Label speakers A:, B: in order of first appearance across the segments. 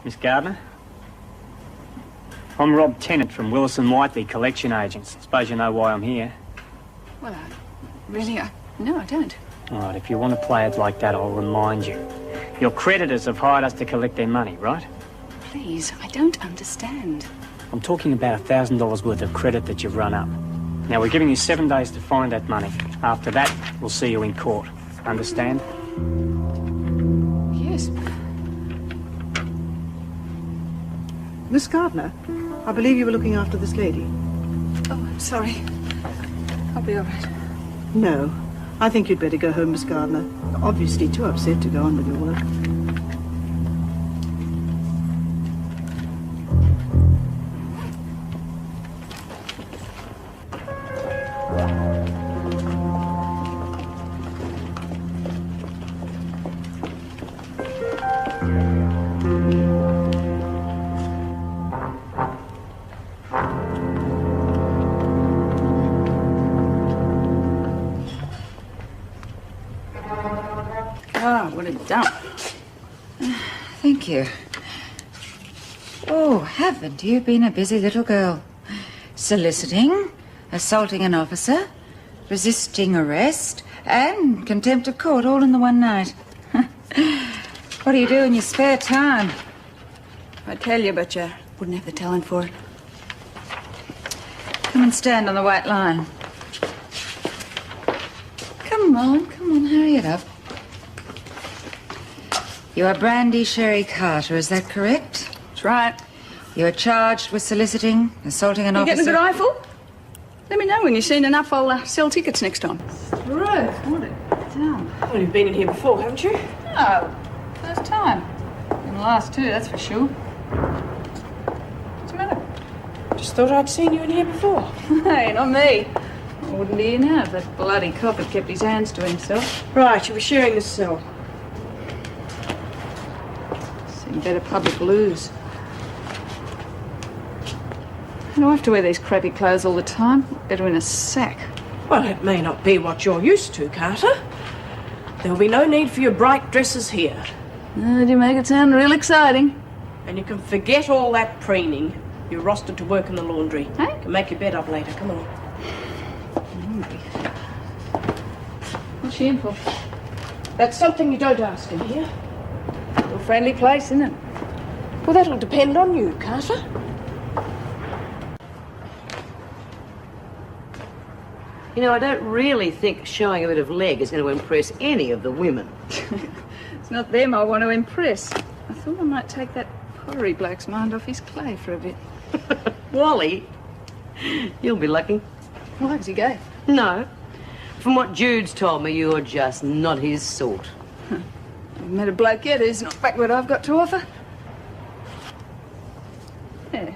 A: Miss Gardiner? I'm Rob Tennant from Willis and Whiteley Collection Agents. Suppose you know why I'm here.
B: Well, no, I don't.
A: All right, if you want to play it like that, I'll remind you. Your creditors have hired us to collect their money, right?
B: Please, I don't understand.
A: I'm talking about $1,000 worth of credit that you've run up. Now, we're giving you 7 days to find that money. After that, we'll see you in court. Understand?
B: Yes.
C: Miss Gardiner, I believe you were looking after this lady.
B: Oh, I'm sorry. I'll be all right.
C: No, I think you'd better go home, Miss Gardiner. You're obviously too upset to go on with your work.
B: Ah, what a dump. Thank you. Oh, haven't you been a busy little girl? Soliciting, assaulting an officer, resisting arrest, and contempt of court all in the one night. What do you do in your spare time? I'd tell you, but you wouldn't have the talent for it. Come and stand on the white line. Come on, hurry it up. You are Brandy Sherry Carter, is that correct?
D: That's right.
B: You are charged with soliciting, assaulting an officer...
D: You getting a good rifle? Let me know when you've seen enough. I'll sell tickets next time.
B: Ruth, what a dump.
D: Well, you've been in here before, haven't you?
B: No, first time. In the last two, that's for sure.
D: What's the matter? Just thought I'd seen you in here before.
B: Hey, not me. I wouldn't be here now if that bloody cop had kept his hands to himself.
D: Right, you were sharing this cell.
B: Seen better public lose. I don't have to wear these crappy clothes all the time. Better in a sack.
D: Well, it may not be what you're used to, Carter. There'll be no need for your bright dresses here.
B: Did you make it sound real exciting?
D: And you can forget all that preening. You're rostered to work in the laundry.
B: Hey?
D: You can make your bed up later. Come on.
B: What's she in for?
D: That's something you don't ask in here.
B: A friendly place, isn't it?
D: Well, that'll depend on you, Carter.
E: You know, I don't really think showing a bit of leg is going to impress any of the women.
B: It's not them I want to impress. I thought I might take that pottery bloke's mind off his clay for a bit.
E: Wally, you'll be lucky.
B: Why, is he gay?
E: No. From what Jude's told me, you're just not his sort.
B: I've met a bloke yet who's not back what I've got to offer. Yeah.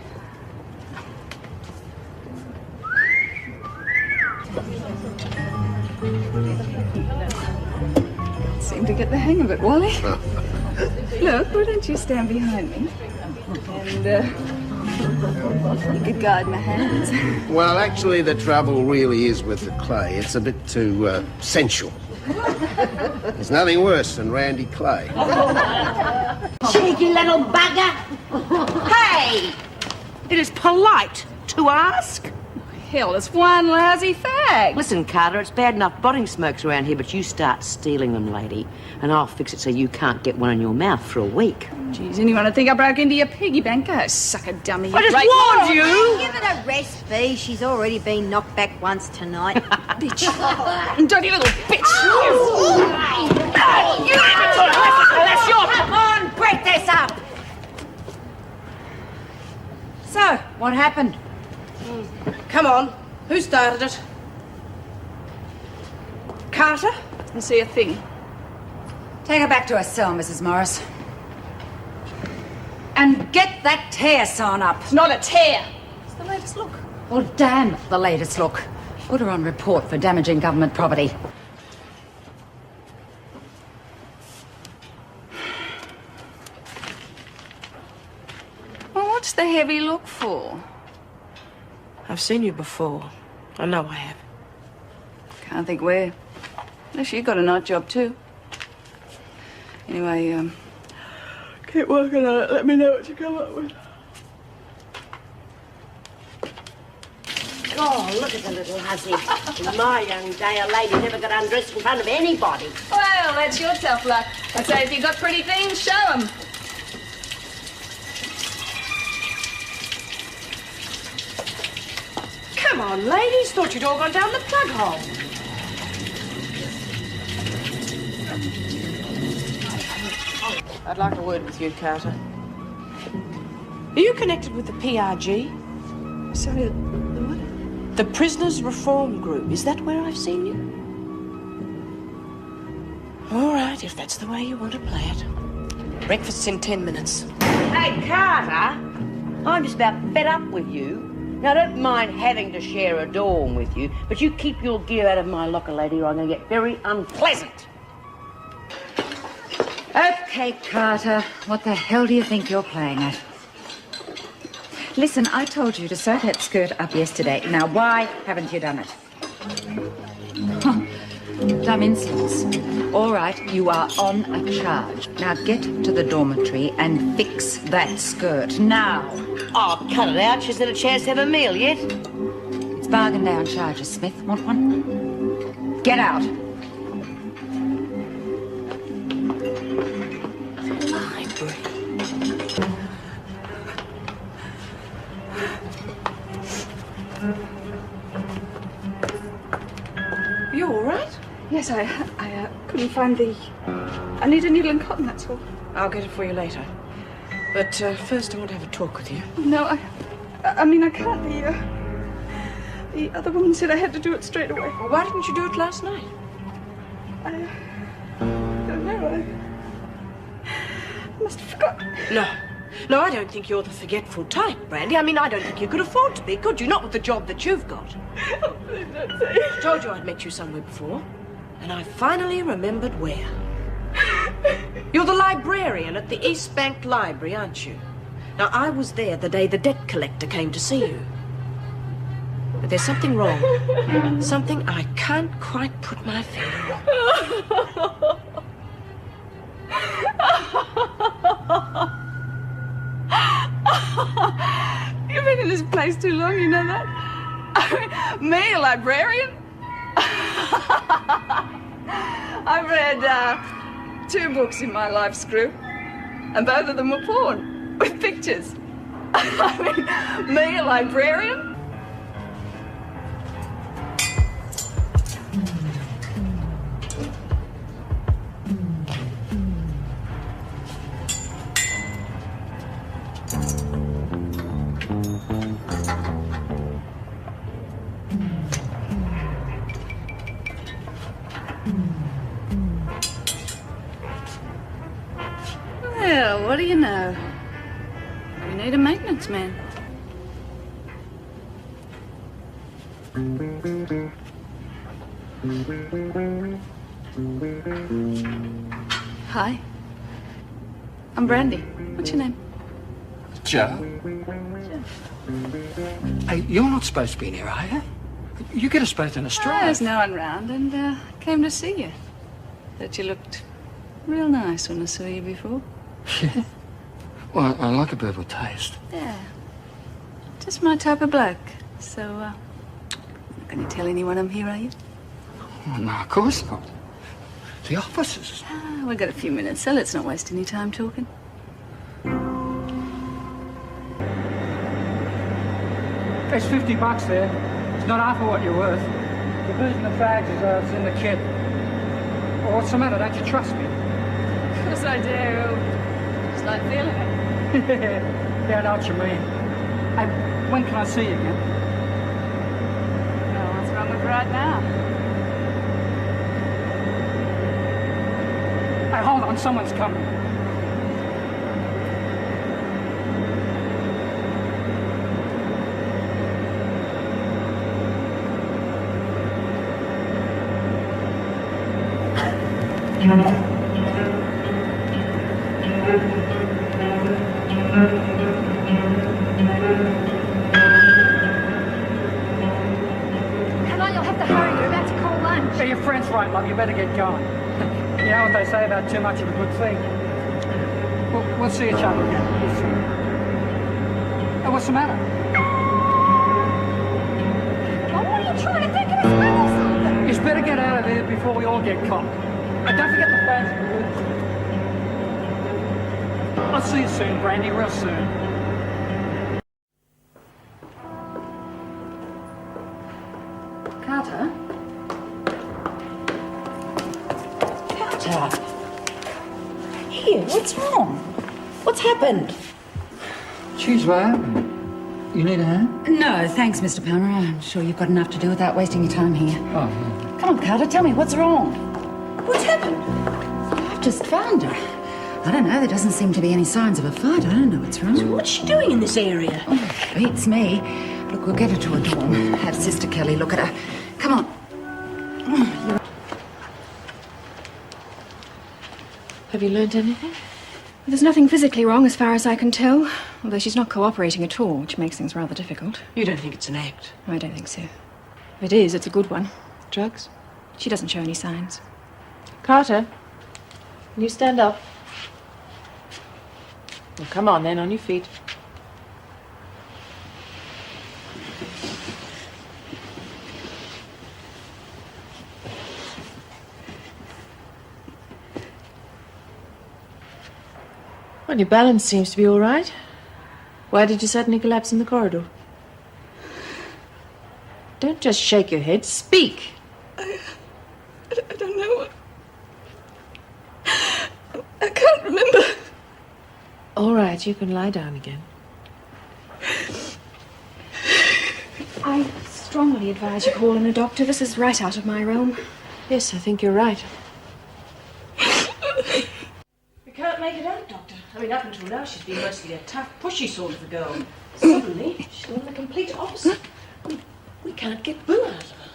B: Seem to get the hang of it, Wally. Look, why don't you stand behind me? And, you could guide my hands.
F: Well, actually, the trouble really is with the clay. It's a bit too sensual. There's nothing worse than Randy Clay.
E: Cheeky little bugger! Hey! It is polite to ask.
B: Hell, it's one lousy fag.
E: Listen, Carter, it's bad enough botting smokes around here, but you start stealing them, lady, and I'll fix it so you can't get one in your mouth for a week.
B: Geez, anyone would think I broke into your piggy bank? Oh, sucker dummy.
E: I just warned you!
G: Give it a rest, Bea. She's already been knocked back once tonight.
B: Bitch. Dirty little bitch.
E: That's your...
G: Come on, break this up.
B: So, what happened?
D: Come on. Who started it? Carter?
B: Didn't see a thing.
H: Take her back to her cell, Mrs. Morris. And get that tear sewn up.
B: It's not a tear. It's the latest look.
H: Well, damn the latest look. Put her on report for damaging government property.
B: Well, what's the heavy look for?
D: I've seen you before. I know I have.
B: Can't think where. Unless you got a night job too. Anyway,
C: Keep working on it. Let me know what you come up with.
E: Oh, look at the little hussy. In my young day, a lady never got undressed in front of anybody.
H: Well, that's your tough luck. I'd say if you got pretty things, show 'em.
D: Come on, ladies. Thought you'd all gone down the plug hole. I'd like a word with you, Carter. Are you connected with the PRG?
C: Sorry, the what?
D: The Prisoners Reform Group. Is that where I've seen you? All right, if that's the way you want to play it. Breakfast's in 10 minutes.
E: Hey, Carter, I'm just about fed up with you. Now, I don't mind having to share a dorm with you, but you keep your gear out of my locker, lady, or I'm going to get very unpleasant.
B: Okay, Carter, what the hell do you think you're playing at? Listen, I told you to sew that skirt up yesterday. Now, why haven't you done it? Dumb insolence. All right, you are on a charge. Now get to the dormitory and fix that skirt. Now.
E: Oh, cut it out. She hasn't had a chance to have a meal yet.
B: It's bargain down charges, Smith. Want one? Get out.
C: You all right? Yes, I couldn't find the... I need a needle and cotton, that's all.
D: I'll get it for you later. But first I want to have a talk with you.
C: No, I mean, I can't. The other woman said I had to do it straight away.
D: Well, why didn't you do it last night?
C: I don't know. I must have forgotten.
D: No, I don't think you're the forgetful type, Brandy. I mean, I don't think you could afford to be, could you? Not with the job that you've got.
C: Oh, please don't say it.
D: I told you I'd met you somewhere before, and I finally remembered where. You're the librarian at the East Bank Library, aren't you? Now, I was there the day the debt collector came to see you. But there's something wrong. Something I can't quite put my finger on.
C: You've been in this place too long, you know that? I mean, me, a librarian? I've read 2 books in my life, Screw, and both of them were porn, with pictures. I mean, me, a librarian? Well, what do you know? We need a maintenance man. Hi. I'm Brandy. What's your name?
I: Joe? Hey, you're not supposed to be in here, are you? You get us both in a stride.
C: There's no one round, and came to see you. Thought you looked real nice when I saw you before.
I: Yeah. Well, I like a bird with taste.
C: Yeah. Just my type of bloke. So, not going to tell anyone I'm here, are you?
I: Oh, no, of course not. The officers.
C: We've got a few minutes, so let's not waste any time talking.
A: There's $50 there. It's not half of what you're worth. The booze and the fags is in the kit. Well, what's the matter? Don't you trust me?
C: Of course I do. Just like feeling it.
A: Yeah, I know what you mean. Hey, when can I see you again?
C: Well, what's wrong with right now?
A: Hey, hold on, someone's coming.
H: Come on, you'll have to hurry. You're about to call lunch.
A: Yeah, your friend's right, love. You better get going. You know what they say about too much of a good thing?
I: We'll see each other again. Hey, what's the matter?
C: Oh, what are you trying to think of us or something?
I: You better get out of here before we all get caught. And don't forget the fans. I'll see you soon, Brandy, real soon.
H: Carter? Carter? Here, what's wrong? What's happened?
I: Jeez, what happened? You need a hand?
H: No, thanks, Mr. Palmer. I'm sure you've got enough to do without wasting your time here.
I: Oh, yeah.
H: Come on, Carter, tell me, what's wrong? What's happened? I've just found her. I don't know, there doesn't seem to be any signs of a fight. I don't know what's wrong.
D: What's she doing in this area?
H: Oh, beats me. Look, we'll get her to her dorm. Have Sister Kelly look at her. Come on.
D: Have you learned anything?
J: There's nothing physically wrong as far as I can tell, although she's not cooperating at all, which makes things rather difficult.
D: You don't think it's an act?
J: I don't think so. If it is, it's a good one.
D: Drugs?
J: She doesn't show any signs.
D: Carter, can you stand up? Well, come on then, on your feet. Well, your balance seems to be all right. Why did you suddenly collapse in the corridor? Don't just shake your head. Speak.
C: I don't know. I can't remember.
D: All right, you can lie down again.
J: I strongly advise you call in a doctor. This is right out of my realm.
D: Yes, I think you're right. We can't make it out, Doctor. I mean, up until now, she's been mostly a tough, pushy sort of a girl. Suddenly, she's gone the complete opposite. We can't get Boo out of her.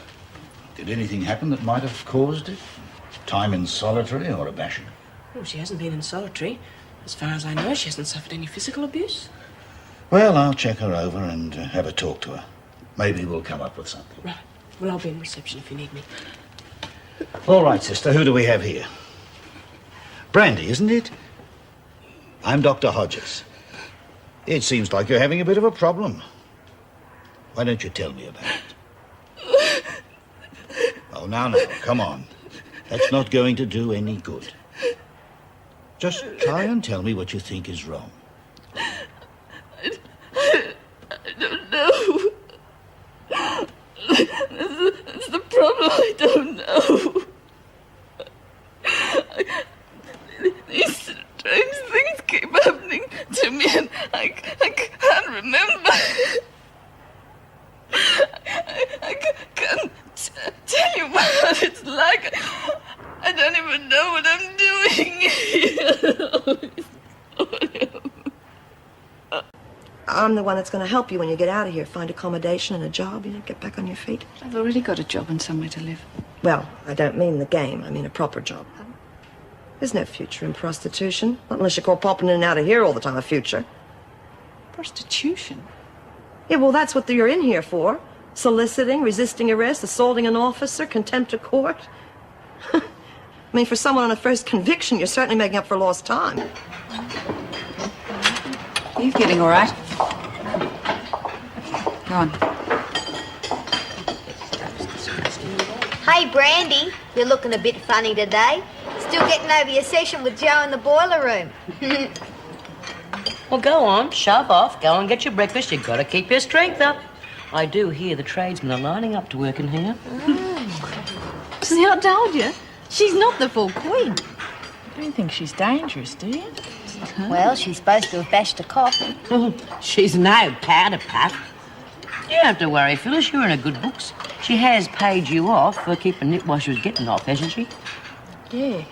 K: Did anything happen that might have caused it? Time in solitary or a bashing?
D: Well, she hasn't been in solitary. As far as I know, she hasn't suffered any physical abuse.
K: Well, I'll check her over and have a talk to her. Maybe we'll come up with something.
D: Right. Well, I'll be in reception if you need me.
K: All right, sister, who do we have here? Brandy, isn't it? I'm Dr. Hodges. It seems like you're having a bit of a problem. Why don't you tell me about it? Oh, now, come on. That's not going to do any good. Just try and tell me what you think is wrong.
C: I don't know. That's the problem. I don't know. These strange things keep happening to me, and I can't remember. I can't tell you what it's like. I don't even know what I'm doing here.
L: I'm the one that's going to help you when you get out of here. Find accommodation and a job, get back on your feet.
J: I've already got a job and somewhere to live.
L: Well, I don't mean the game. I mean a proper job. There's no future in prostitution. Not unless you call popping in and out of here all the time a future.
J: Prostitution?
L: Yeah, well, that's what you're in here for. Soliciting, resisting arrest, assaulting an officer, contempt of court. I mean, for someone on a first conviction, you're certainly making up for lost time.
H: Are you feeling all right? Go on.
G: Hey, Brandy, you're looking a bit funny today. Still getting over your session with Joe in the boiler room.
E: Well, go on, shove off, go and get your breakfast. You've got to keep your strength up. I do hear the tradesmen are lining up to work in here.
J: See, I told you. She's not the full queen.
D: You don't think she's dangerous, do you?
G: Well, she's supposed to have bashed a cop.
E: She's no powder puff. You don't have to worry, Phyllis. You're in her good books. She has paid you off for keeping Nip while she was getting off, hasn't she?
D: Yeah.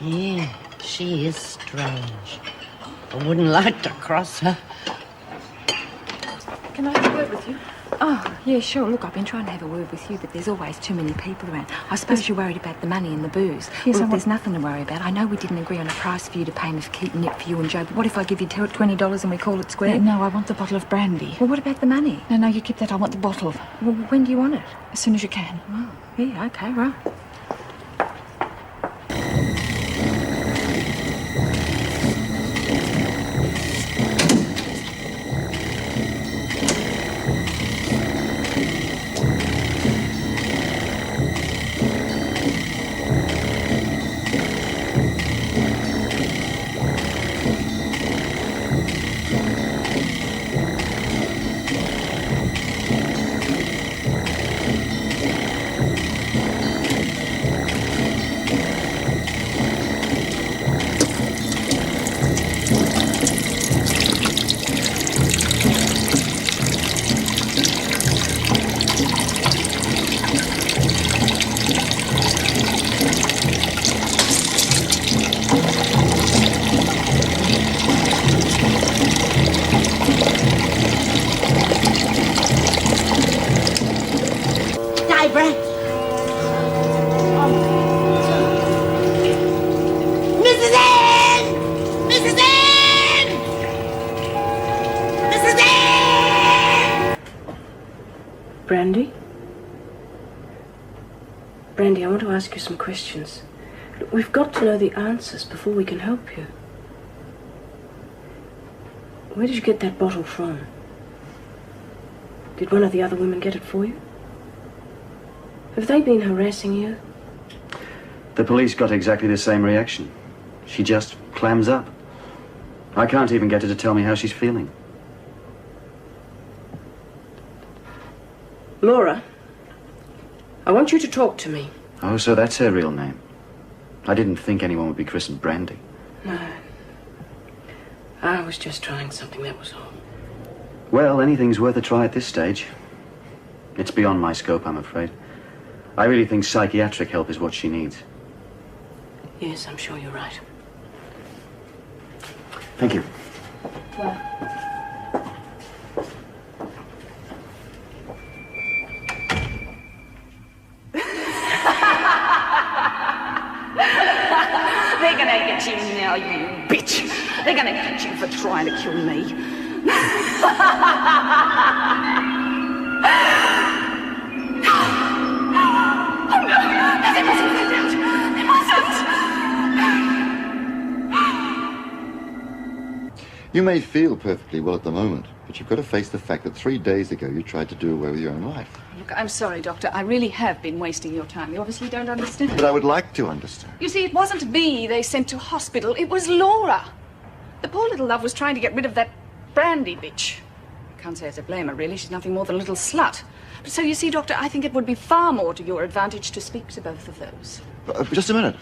E: Yeah, she is strange. I wouldn't like to cross her.
J: Can I have a word with you? Oh, yeah, sure. Look, I've been trying to have a word with you, but there's always too many people around. I suppose you're worried about the money and the booze. Yes, well, there's nothing to worry about. I know we didn't agree on a price for you to pay me for keeping it for you and Joe, but what if I give you $20 and we call it square?
H: No, I want the bottle of brandy.
J: Well, what about the money?
H: No, you keep that. I want the bottle.
J: Well, when do you want it?
H: As soon as you can.
J: Oh, yeah, okay, right.
D: Brandy? Brandy, I want to ask you some questions. We've got to know the answers before we can help you. Where did you get that bottle from? Did one of the other women get it for you? Have they been harassing you?
M: The police got exactly the same reaction. She just clams up. I can't even get her to tell me how she's feeling.
D: Laura, I want you to talk to me.
M: Oh, so that's her real name. I didn't think anyone would be christened Brandy.
D: No. I was just trying something, that was all.
M: Well, anything's worth a try at this stage. It's beyond my scope, I'm afraid. I really think psychiatric help is what she needs.
D: Yes, I'm sure you're right.
M: Thank you.
C: They're gonna get you now, you bitch. They're gonna get you for trying to kill me. Oh no, they mustn't find out. They mustn't.
N: You may feel perfectly well at the moment, but you've got to face the fact that 3 days ago you tried to do away with your own life.
H: Look, I'm sorry, Doctor. I really have been wasting your time. You obviously don't understand.
N: But I would like to understand.
H: You see, it wasn't me they sent to hospital. It was Laura. The poor little love was trying to get rid of that Brandy bitch. I can't say I blame her, really. She's nothing more than a little slut. So you see, Doctor, I think it would be far more to your advantage to speak to both of those.
N: Just a minute.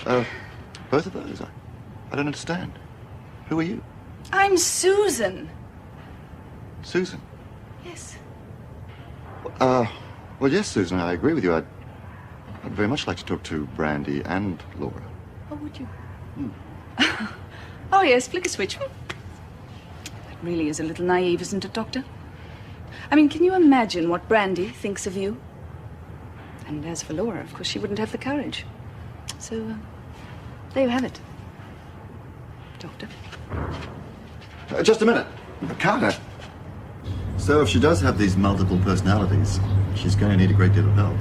N: Both of those? I don't understand. Who are you?
H: I'm Susan.
N: Susan?
H: Yes.
N: Well, yes, Susan, I agree with you. I'd very much like to talk to Brandy and Laura.
H: Oh, would you? Oh, yes, flick a switch. That really is a little naive, isn't it, Doctor? I mean, can you imagine what Brandy thinks of you? And as for Laura, of course, she wouldn't have the courage. So, there you have it, Doctor.
N: Just a minute. Carter. So if she does have these multiple personalities, she's going to need a great deal of help.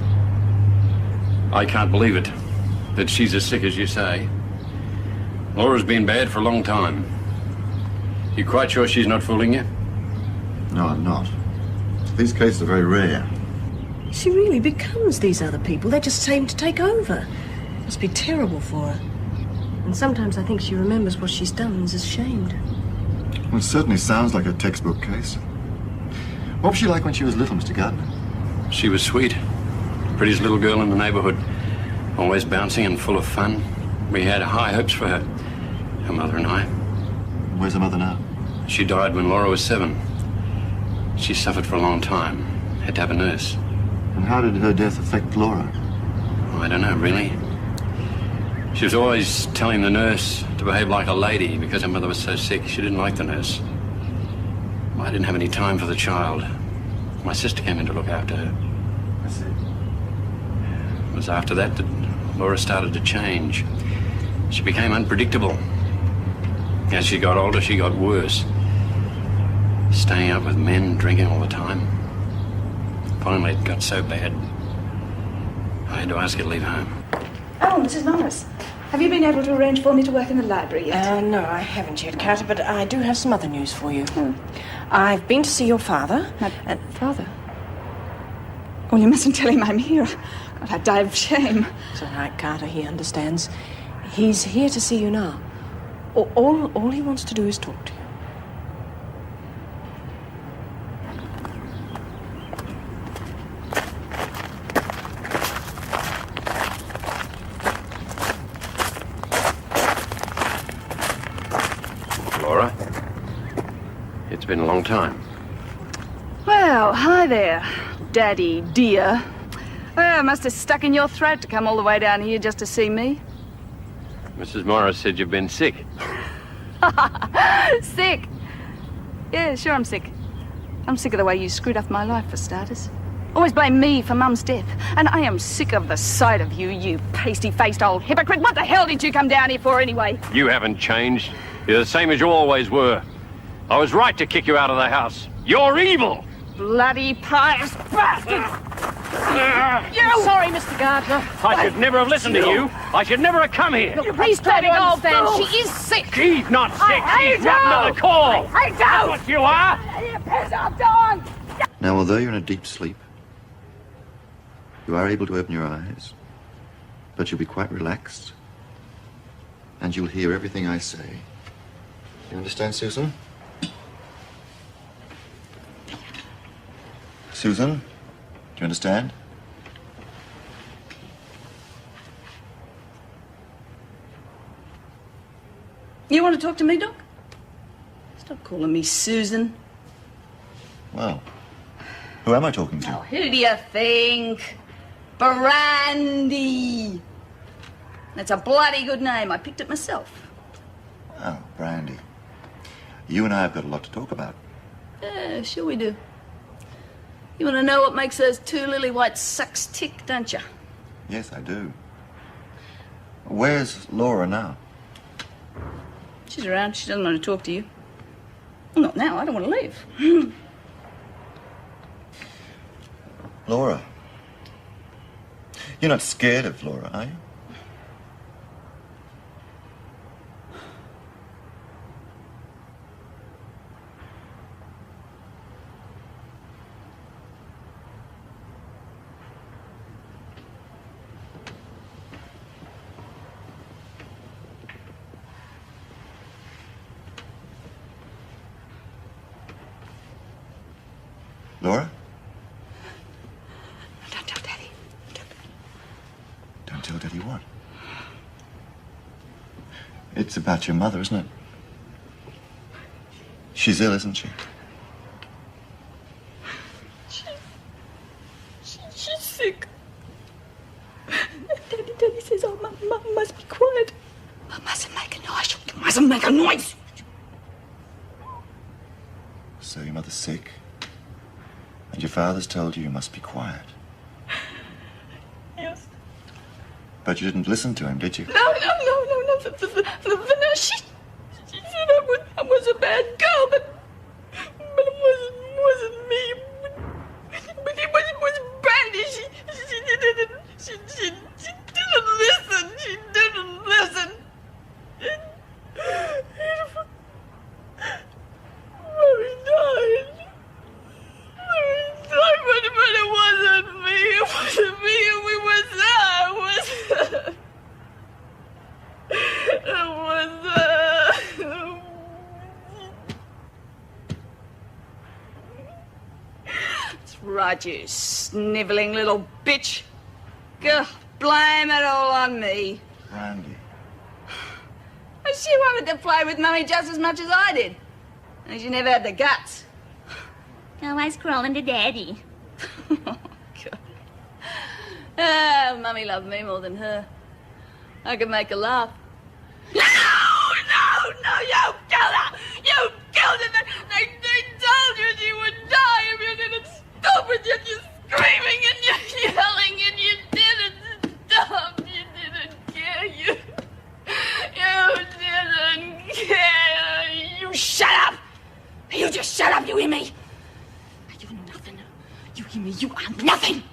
O: I can't believe it, that she's as sick as you say. Laura's been bad for a long time. You quite sure she's not fooling you?
N: No, I'm not. These cases are very rare.
L: She really becomes these other people. They just seem to take over. Must be terrible for her. And sometimes I think she remembers what she's done and is ashamed.
N: Well, it certainly sounds like a textbook case. What was she like when she was little, Mr. Gardiner?
O: She was sweet. Prettiest little girl in the neighborhood. Always bouncing and full of fun. We had high hopes for her. Her mother and I.
N: Where's her mother now?
O: She died when Laura was 7. She suffered for a long time. Had to have a nurse.
N: And how did her death affect Laura?
O: I don't know, really. She was always telling the nurse to behave like a lady because her mother was so sick. She didn't like the nurse. I didn't have any time for the child. My sister came in to look after her.
N: I see.
O: It was after that that Laura started to change. She became unpredictable. As she got older, she got worse. Staying out with men, drinking all the time. Finally, it got so bad, I had to ask her to leave home.
H: Oh, Mrs. Norris. Have you been able to arrange for me to work in the library yet?
L: No, I haven't yet, Carter, but I do have some other news for you. I've been to see your father.
H: My father? Well, you mustn't tell him I'm here. God, I'd die of shame.
L: It's all right, Carter. He understands.
D: He's here to see you now. All he wants to do is talk to you.
O: Laura, it's been a long time.
H: Well, hi there, Daddy dear. Well, it must have stuck in your throat to come all the way down here just to see me.
O: Mrs. Morris said you've been sick.
H: Sick? Yeah, sure I'm sick. I'm sick of the way you screwed up my life, for starters. Always blame me for Mum's death. And I am sick of the sight of you, you pasty-faced old hypocrite. What the hell did you come down here for anyway?
O: You haven't changed. You're the same as you always were. I was right to kick you out of the house. You're evil!
H: Bloody pious bastard!
D: You! Sorry, Mr. Gardiner.
O: I should never have listened to you. I should never have come here.
D: Look, please try to understand. She is sick.
O: She's not sick. She's rotten to the core. That's what you are.
H: You piss off, Dawn!
N: Now, although you're in a deep sleep, you are able to open your eyes, but you'll be quite relaxed, and you'll hear everything I say. You understand, Susan? Susan, do you understand?
H: You want to talk to me, Doc? Stop calling me Susan.
N: Well, who am I talking to?
H: Oh, who do you think? Brandy. That's a bloody good name. I picked it myself.
N: Oh, Brandy. You and I have got a lot to talk about.
H: Yeah, sure we do. You want to know what makes those two lily white sucks tick, don't you?
N: Yes, I do. Where's Laura now?
H: She's around. She doesn't want to talk to you. Well, not now. I don't want to leave.
N: Laura. You're not scared of Laura, are you? Laura?
H: Don't tell Daddy.
N: Don't tell Daddy what? It's about your mother, isn't it? She's ill, isn't she?
H: She's sick. Daddy says, oh, Mum must be quiet. Mum mustn't make a noise. You mustn't make a noise.
N: So your mother's sick, and your father's told you must be quiet.
H: Yes.
N: But you didn't listen to him, did you?
H: No. She said I was a bad girl, but it wasn't me. But it was Brandy. She didn't listen. She didn't listen. Mummy died. But it wasn't me. It wasn't me. We was there. That's right, you snivelling little bitch. Go, blame it all on me.
N: Brandy.
H: She wanted to play with Mummy just as much as I did. And she never had the guts. Always crawling to Daddy. Oh, Mummy loved me more than her. I could make her laugh. No, you killed her! You killed her! They told you she would die if you didn't stop it, yet you're screaming and you're yelling and you didn't stop. You didn't care. You didn't care. You shut up! You just shut up, you hear me? You're nothing. You hear me? You are nothing!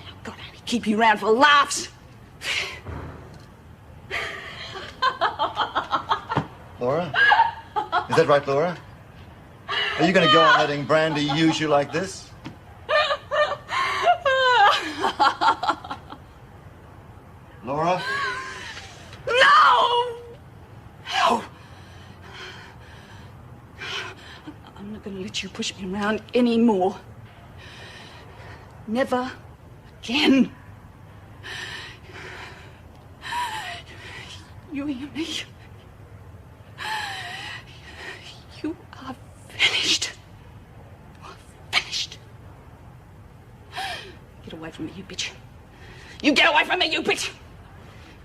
H: I've got to keep you around for laughs.
N: Laura? Is that right, Laura? Are you going to go on letting Brandy use you like this? Laura?
H: let you push me around anymore. Never again. You hear me? You are finished. You are finished. Get away from me, you bitch. You get away from me, you bitch!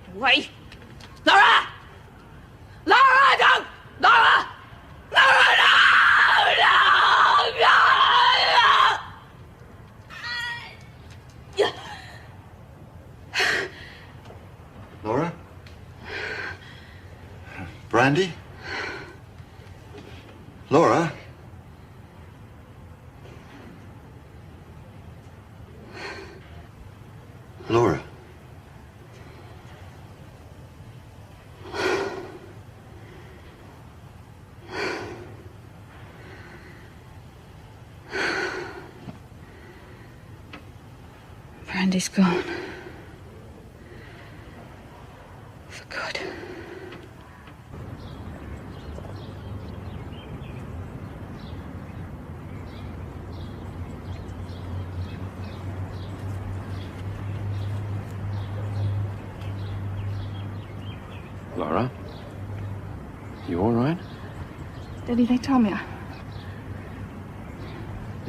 H: Get away! Laura! Laura, don't! Laura! Laura, no!
N: Laura? Brandy? Laura? Laura?
H: Brandy's gone. For good.
O: Laura? You all right?
H: Daddy, they told me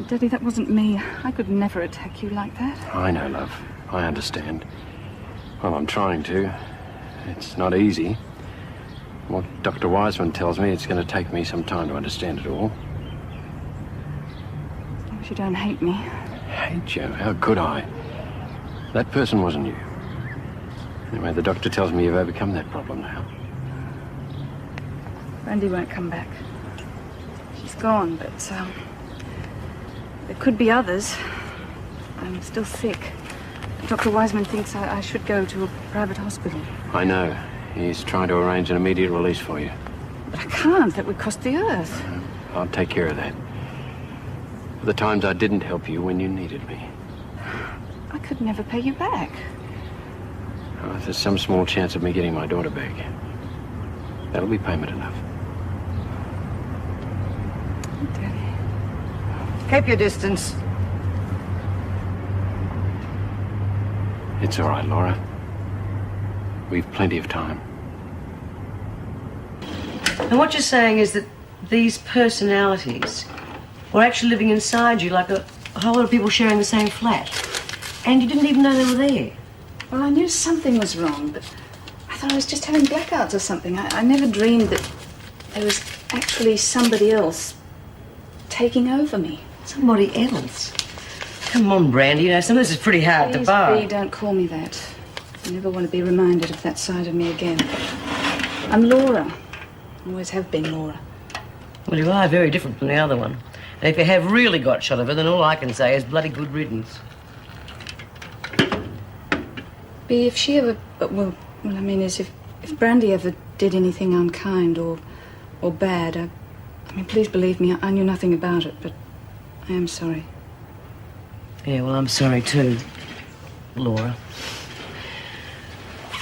H: Daddy, that wasn't me. I could never attack you like that.
O: I know, love. I understand. Well, I'm trying to. It's not easy. What Dr. Wiseman tells me, it's going to take me some time to understand it all.
H: As long as you don't hate me.
O: Hate you? How could I? That person wasn't you. Anyway, the doctor tells me you've overcome that problem now.
H: Brandy won't come back. She's gone, but, there could be others. I'm still sick. Dr. Wiseman thinks I should go to a private hospital.
O: I know. He's trying to arrange an immediate release for you.
H: But I can't. That would cost the earth.
O: I'll take care of that. For the times I didn't help you when you needed me.
H: I could never pay you back.
O: Well, if there's some small chance of me getting my daughter back, that'll be payment enough.
L: Keep your distance.
O: It's all right, Laura. We've plenty of time.
E: And what you're saying is that these personalities were actually living inside you like a whole lot of people sharing the same flat. And you didn't even know they were there.
H: Well, I knew something was wrong, but I thought I was just having blackouts or something. I never dreamed that there was actually somebody else taking over me.
E: Somebody else? Come on, Brandy. You know, some of this is pretty hard to bar.
H: Please, don't call me that. I never want to be reminded of that side of me again. I'm Laura. Always have been Laura.
E: Well, you are very different from the other one. And if you have really got shot of her, then all I can say is bloody good riddance.
H: Bea, if she ever... Well, I mean, is if Brandy ever did anything unkind or bad, I mean, please believe me, I knew nothing about it, but I am sorry.
E: Yeah, well, I'm sorry too, Laura.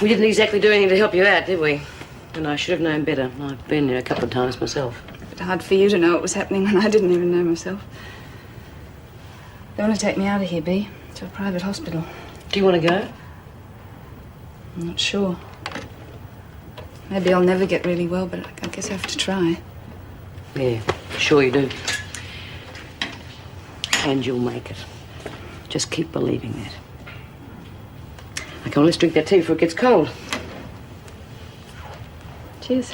E: We didn't exactly do anything to help you out, did we? And I should have known better. I've been there a couple of times myself.
H: It's hard for you to know what was happening when I didn't even know myself. They want to take me out of here, Bea, to a private hospital.
E: Do you want to go?
H: I'm not sure. Maybe I'll never get really well, but I guess I have to try.
E: Yeah, sure you do. And you'll make it. Just keep believing that. I can always drink that tea before it gets cold.
H: Cheers.